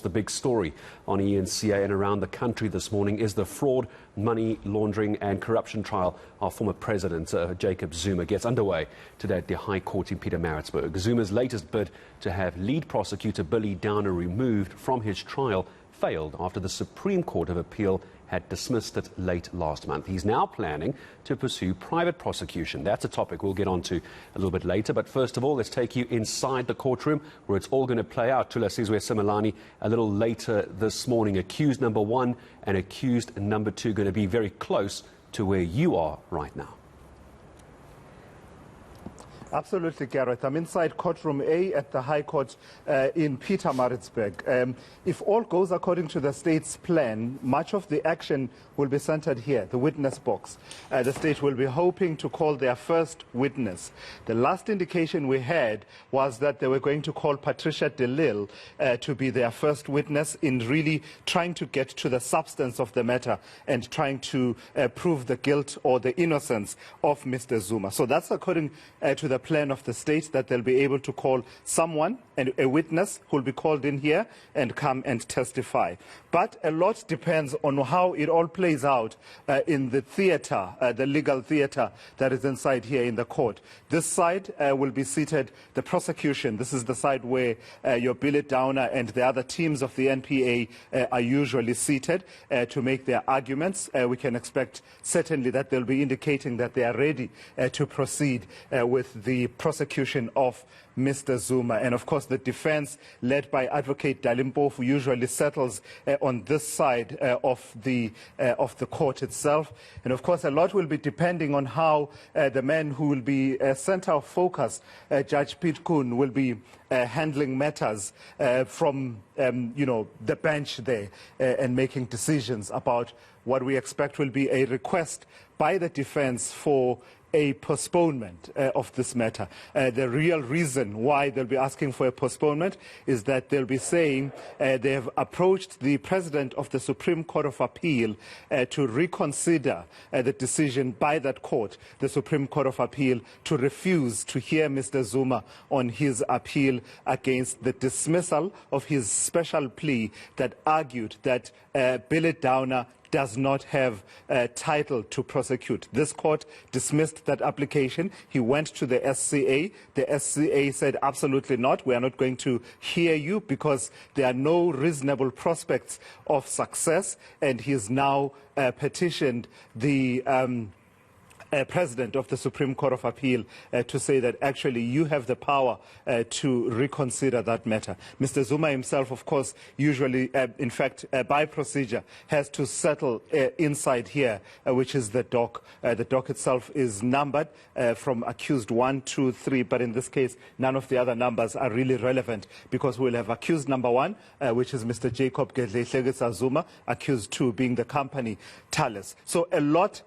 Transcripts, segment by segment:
The big story on eNCA and around the country this morning is the fraud, money laundering and corruption trial of former President Jacob Zuma gets underway today at the High Court in Pietermaritzburg. Zuma's latest bid to have lead prosecutor Billy Downer removed from his trial failed after the Supreme Court of Appeal had dismissed it late last month. He's now planning to pursue private prosecution. That's a topic we'll get on to a little bit later. But first of all, let's take you inside the courtroom where it's all going to play out. Thulasizwe Simelane a little later this morning. Accused number 1 and accused number 2 going to be very close to where you are right now. Absolutely, Gareth. I'm inside Courtroom A at the High Court in Pietermaritzburg. If all goes according to the state's plan, much of the action will be centered here, the witness box. The state will be hoping to call their first witness. The last indication we had was that they were going to call Patricia de Lille to be their first witness in really trying to get to the substance of the matter and trying to prove the guilt or the innocence of Mr. Zuma. So that's according to the plan of the state, that they'll be able to call someone, and a witness who will be called in here and come and testify. But a lot depends on how it all plays out in the theater, the legal theater that is inside here in the court. This side will be seated the prosecution. This is the side where your Billy Downer and the other teams of the NPA are usually seated to make their arguments. We can expect certainly that they'll be indicating that they are ready to proceed with the prosecution of Mr. Zuma. And of course, the defense, led by Advocate Dalimpofu, usually settles on this side of the court itself. And of course, a lot will be depending on how the man who will be center of focus, Judge Pietermaritzburg, will be handling matters from the bench there and making decisions about what we expect will be a request by the defense for a postponement of this matter. The real reason why they'll be asking for a postponement is that they'll be saying they have approached the President of the Supreme Court of Appeal to reconsider the decision by that court, the Supreme Court of Appeal, to refuse to hear Mr. Zuma on his appeal against the dismissal of his special plea that argued that Billy Downer does not have title to prosecute. This court dismissed that application. He went to the SCA. The SCA said, absolutely not. We are not going to hear you because there are no reasonable prospects of success. And he has now petitioned the President of the Supreme Court of Appeal to say that actually you have the power to reconsider that matter. Mr. Zuma himself, of course, usually, in fact, by procedure, has to settle inside here, which is the dock. The dock itself is numbered from accused 1, 2, 3, but in this case, none of the other numbers are really relevant because we'll have accused number 1, which is Mr. Jacob Zuma, accused 2 being the company Thales. So a lot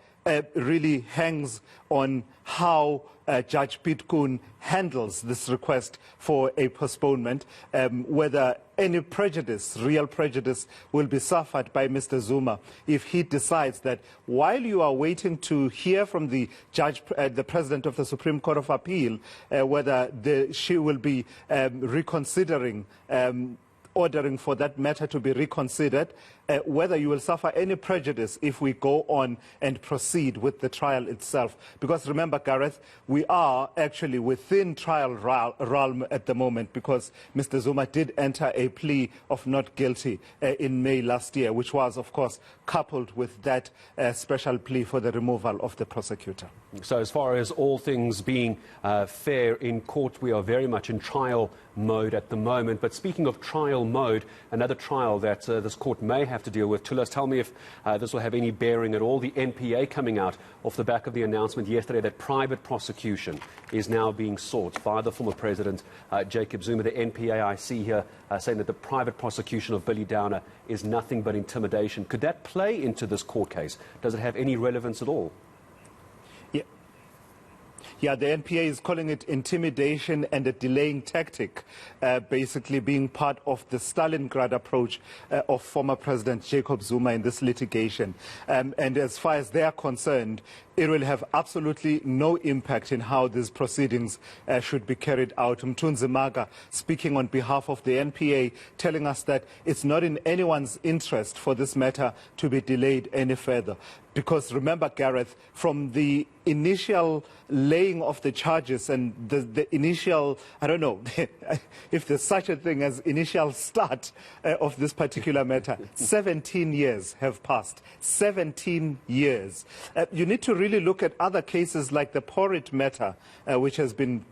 really hangs on how Judge Pietermaritzburg handles this request for a postponement, whether any prejudice, real prejudice, will be suffered by Mr. Zuma if he decides that while you are waiting to hear from the judge, the President of the Supreme Court of Appeal, whether she will be reconsidering ordering for that matter to be reconsidered, whether you will suffer any prejudice if we go on and proceed with the trial itself. Because remember, Gareth, we are actually within trial realm at the moment because Mr. Zuma did enter a plea of not guilty in May last year, which was, of course, coupled with that special plea for the removal of the prosecutor. So as far as all things being fair in court, we are very much in trial mode at the moment. But speaking of trial mode, another trial that this court may have to deal with. Thulas, tell me if this will have any bearing at all. The NPA coming out off the back of the announcement yesterday that private prosecution is now being sought by the former President Jacob Zuma. The NPA, I see here, saying that the private prosecution of Billy Downer is nothing but intimidation. Could that play into this court case? Does it have any relevance at all? Yeah, the NPA is calling it intimidation and a delaying tactic, basically being part of the Stalingrad approach of former President Jacob Zuma in this litigation. And as far as they are concerned, it will have absolutely no impact in how these proceedings should be carried out. Mthunzi Maga, speaking on behalf of the NPA, telling us that it's not in anyone's interest for this matter to be delayed any further. Because remember, Gareth, from the initial laying of the charges and the initial, I don't know if there's such a thing as initial start of this particular matter, 17 years have passed. 17 years. You need to really look at other cases like the Porrit matter, which has been,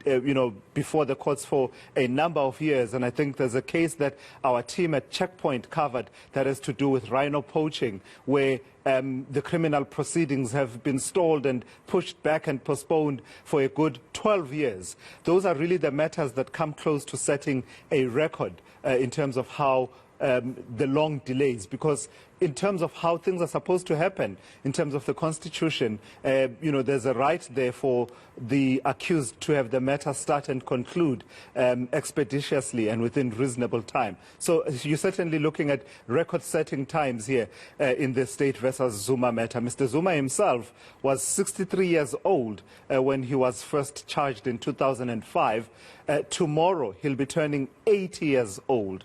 before the courts for a number of years. And I think there's a case that our team at Checkpoint covered that has to do with rhino poaching, where the criminal proceedings have been stalled and pushed back and postponed for a good 12 years. Those are really the matters that come close to setting a record in terms of how the long delays, because in terms of how things are supposed to happen, in terms of the Constitution, there's a right there for the accused to have the matter start and conclude expeditiously and within reasonable time. So you're certainly looking at record-setting times here in the State versus Zuma matter. Mr. Zuma himself was 63 years old when he was first charged in 2005. Tomorrow he'll be turning 80 years old.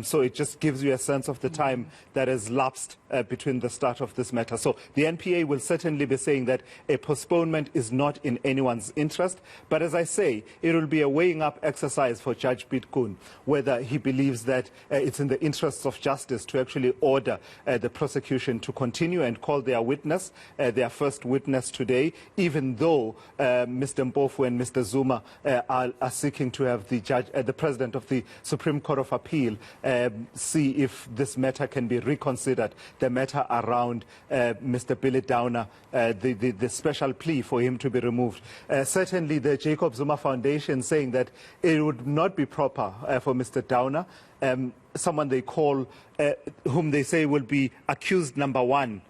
So it just gives you a sense of the time that has lapsed between the start of this matter. So the NPA will certainly be saying that a postponement is not in anyone's interest. But as I say, it will be a weighing up exercise for Judge Piet Koen, whether he believes that it's in the interests of justice to actually order the prosecution to continue and call their witness, their first witness today, even though Mr. Mpofu and Mr. Zuma are seeking to have the President of the Supreme Court of Appeal see if this matter can be reconsidered, the matter around Mr. Billy Downer, the special plea for him to be removed. Certainly the Jacob Zuma Foundation saying that it would not be proper for Mr. Downer, someone they call, whom they say will be accused number one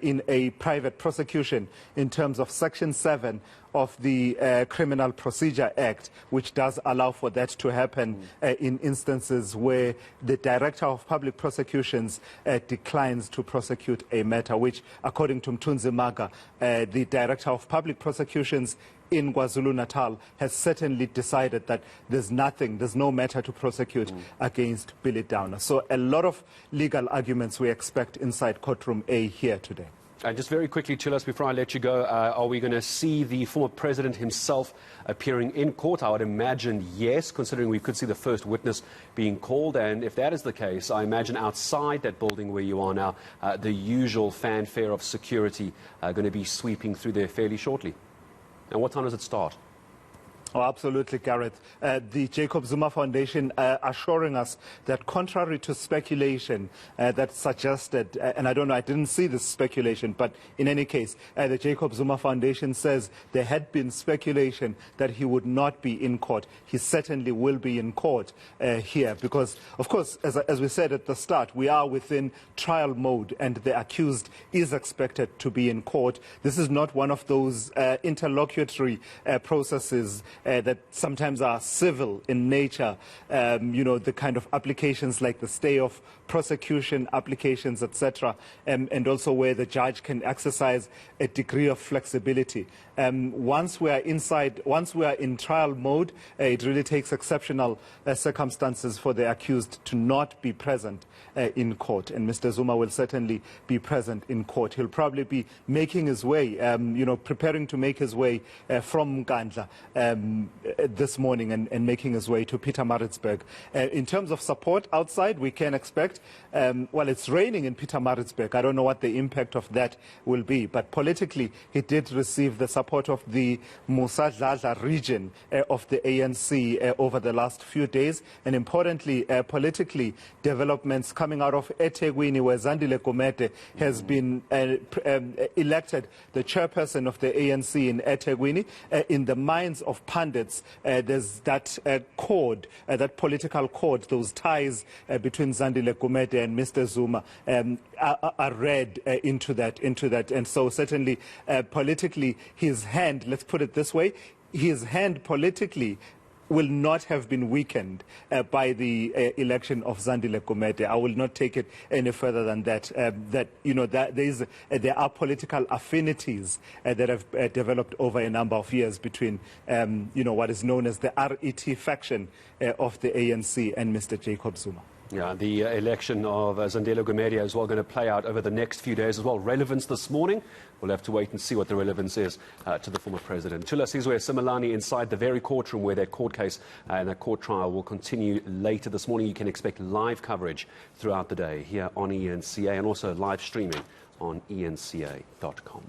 in a private prosecution in terms of Section 7 of the Criminal Procedure Act, which does allow for that to happen in instances where the Director of Public Prosecutions declines to prosecute a matter, which, according to Mthunzi Maga, the Director of Public Prosecutions in KwaZulu-Natal has certainly decided that there's no matter to prosecute against Billy Downer. So a lot of legal arguments we expect inside Courtroom A here today. Just very quickly, Chilas, before I let you go, are we going to see the former president himself appearing in court? I would imagine yes, considering we could see the first witness being called. And if that is the case, I imagine outside that building where you are now, the usual fanfare of security going to be sweeping through there fairly shortly. And what time does it start? Oh, absolutely, Gareth. The Jacob Zuma Foundation assuring us that contrary to speculation that suggested, and I don't know, I didn't see this speculation, but in any case, the Jacob Zuma Foundation says there had been speculation that he would not be in court. He certainly will be in court here because, of course, as we said at the start, we are within trial mode and the accused is expected to be in court. This is not one of those interlocutory processes that sometimes are civil in nature, the kind of applications like the stay of prosecution applications, etc., and also where the judge can exercise a degree of flexibility. Once we are in trial mode, it really takes exceptional circumstances for the accused to not be present in court, and Mr. Zuma will certainly be present in court. He'll probably be making his way, preparing to make his way from Nkandla this morning and making his way to Pietermaritzburg. In terms of support outside, we can expect, it's raining in Pietermaritzburg. I don't know what the impact of that will be, but politically, he did receive the support of the Musadladla region of the ANC over the last few days, and importantly, politically, developments coming out of eThekwini, where Zandile Gumede has been elected the chairperson of the ANC in eThekwini. In the minds of pundits, there's that cord, that political cord, those ties between Zandile Gumede and Mr. Zuma are read into that. And so certainly politically, his hand, let's put it this way, his hand politically will not have been weakened by the election of Zandile Gumede. I will not take it any further than that. There are political affinities that have developed over a number of years between, what is known as the RET faction of the ANC and Mr. Jacob Zuma. Yeah, the election of Zandile Gumede is well going to play out over the next few days as well. Relevance this morning, we'll have to wait and see what the relevance is to the former president. Thulasizwe Simelane inside the very courtroom where their court case and their court trial will continue later this morning. You can expect live coverage throughout the day here on eNCA and also live streaming on eNCA.com.